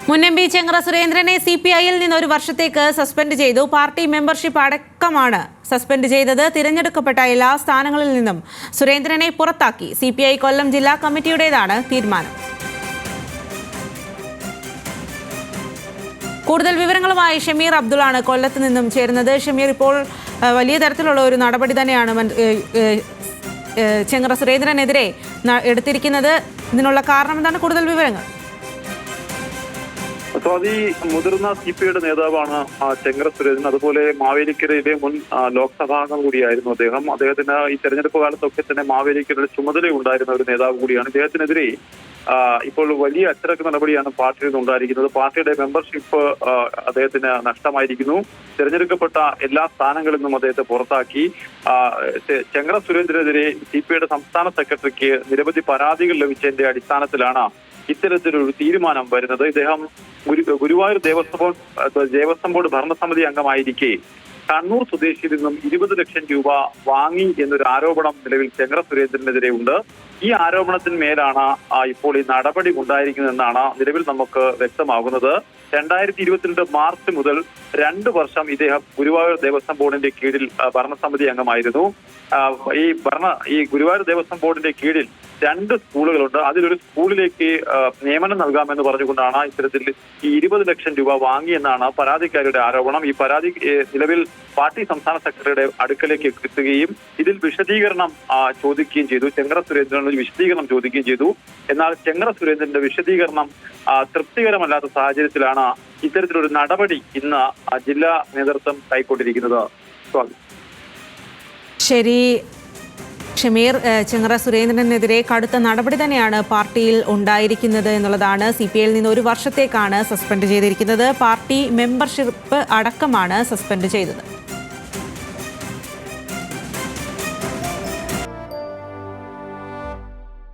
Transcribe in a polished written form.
മുൻ M P Chengara സുരേന്ദ്രനെ CPI-യിൽ നിന്ന് ഒരു വർഷത്തേക്ക് സസ്പെൻഡ് ചെയ്തു. പാർട്ടി മെമ്പർഷിപ്പ് അടക്കമാണ് സസ്പെൻഡ് ചെയ്തത്. തിരഞ്ഞെടുക്കപ്പെട്ട എല്ലാ സ്ഥാനങ്ങളിൽ നിന്നും സുരേന്ദ്രനെ പുറത്താക്കി. CPI കൊല്ലം ജില്ലാ കമ്മിറ്റിയുടേതാണ് തീരുമാനം. കൂടുതൽ വിവരങ്ങളുമായി ഷമീർ അബ്ദുള്ളാണ് കൊല്ലത്ത് നിന്നും ചേരുന്നത്. ഷമീർ, ഇപ്പോൾ വലിയ തരത്തിലുള്ള ഒരു നടപടി തന്നെയാണ് ചെങ്ങറ സുരേന്ദ്രനെതിരെ എടുത്തിരിക്കുന്നത്. ഇതിനുള്ള കാരണം എന്താണ്? കൂടുതൽ വിവരങ്ങൾ. സ്വാതി, മുതിർന്ന CPI-യുടെ നേതാവാണ് ചെങ്ങറ സുരേന്ദ്രൻ. അതുപോലെ മാവേലിക്കരയിലെ മുൻ ലോക്സഭാംഗം കൂടിയായിരുന്നു അദ്ദേഹം. അദ്ദേഹത്തിന് ഈ തെരഞ്ഞെടുപ്പ് കാലത്തൊക്കെ തന്നെ മാവേലിക്കരയുടെ ചുമതലയുണ്ടായിരുന്ന ഒരു നേതാവ് കൂടിയാണ്. ഇദ്ദേഹത്തിനെതിരെ ഇപ്പോൾ വലിയ അച്ചടക്ക നടപടിയാണ് പാർട്ടിയിൽ നിന്നുണ്ടായിരിക്കുന്നത്. പാർട്ടിയുടെ മെമ്പർഷിപ്പ് അദ്ദേഹത്തിന് നഷ്ടമായിരിക്കുന്നു. തിരഞ്ഞെടുക്കപ്പെട്ട എല്ലാ സ്ഥാനങ്ങളിൽ നിന്നും അദ്ദേഹത്തെ പുറത്താക്കി. ചെങ്ങറ സുരേന്ദ്രനെതിരെ CPI-യുടെ സംസ്ഥാന സെക്രട്ടറിക്ക് നിരവധി പരാതികൾ ലഭിച്ചതിന്റെ അടിസ്ഥാനത്തിലാണ് ഇത്തരത്തിലൊരു തീരുമാനം വരുന്നത്. ഇദ്ദേഹം ഗുരുവായൂർ ദേവസ്വം ബോർഡ് ഭരണസമിതി അംഗമായിരിക്കെ കണ്ണൂർ സ്വദേശിയിൽ നിന്നും 20 ലക്ഷം രൂപ വാങ്ങി എന്നൊരു ആരോപണം നിലവിൽ ചെങ്ങറ സുരേന്ദ്രനെതിരെ ഉണ്ട്. ഈ ആരോപണത്തിന്മേലാണ് ഇപ്പോൾ ഈ നടപടി ഉണ്ടായിരിക്കുന്നതെന്നാണ് നിലവിൽ നമുക്ക് വ്യക്തമാകുന്നത്. 2022 മാർച്ച് മുതൽ 2 വർഷം ഇദ്ദേഹം ഗുരുവായൂർ ദേവസ്വം ബോർഡിന്റെ കീഴിൽ ഭരണസമിതി അംഗമായിരുന്നു. ഈ ഗുരുവായൂർ ദേവസ്വം ബോർഡിന്റെ കീഴിൽ 2 സ്കൂളുകളുണ്ട്. അതിലൊരു സ്കൂളിലേക്ക് നിയമനം നൽകാമെന്ന് പറഞ്ഞുകൊണ്ടാണ് ഇത്തരത്തിൽ ഈ 20 ലക്ഷം രൂപ വാങ്ങിയെന്നാണ് പരാതിക്കാരുടെ ആരോപണം. ഈ പരാതി നിലവിൽ പാർട്ടി സംസ്ഥാന സെക്രട്ടറിയുടെ അടുക്കലേക്ക് എത്തുകയും ഇതിൽ വിശദീകരണം ചോദിക്കുകയും ചെയ്തു. ചെങ്ങറ സുരേന്ദ്രനോട് വിശദീകരണം ചോദിക്കുകയും ചെയ്തു. എന്നാൽ ചെങ്ങറ സുരേന്ദ്രന്റെ വിശദീകരണം തൃപ്തികരമല്ലാത്ത സാഹചര്യത്തിലാണ് ഇത്തരത്തിലൊരു നടപടി ഇന്ന് ജില്ലാ നേതൃത്വം കൈക്കൊണ്ടിരിക്കുന്നത്. ശരി ഷമീർ, ചെങ്ങറ സുരേന്ദ്രനെതിരെ കടുത്ത നടപടി തന്നെയാണ് പാർട്ടിയിൽ ഉണ്ടായിരിക്കുന്നത് എന്നുള്ളതാണ്. CPI-യിൽ നിന്ന് ഒരു വർഷത്തേക്കാണ് സസ്പെൻഡ് ചെയ്തിരിക്കുന്നത്. പാർട്ടി മെമ്പർഷിപ്പ് അടക്കമാണ് സസ്പെൻഡ് ചെയ്തത്.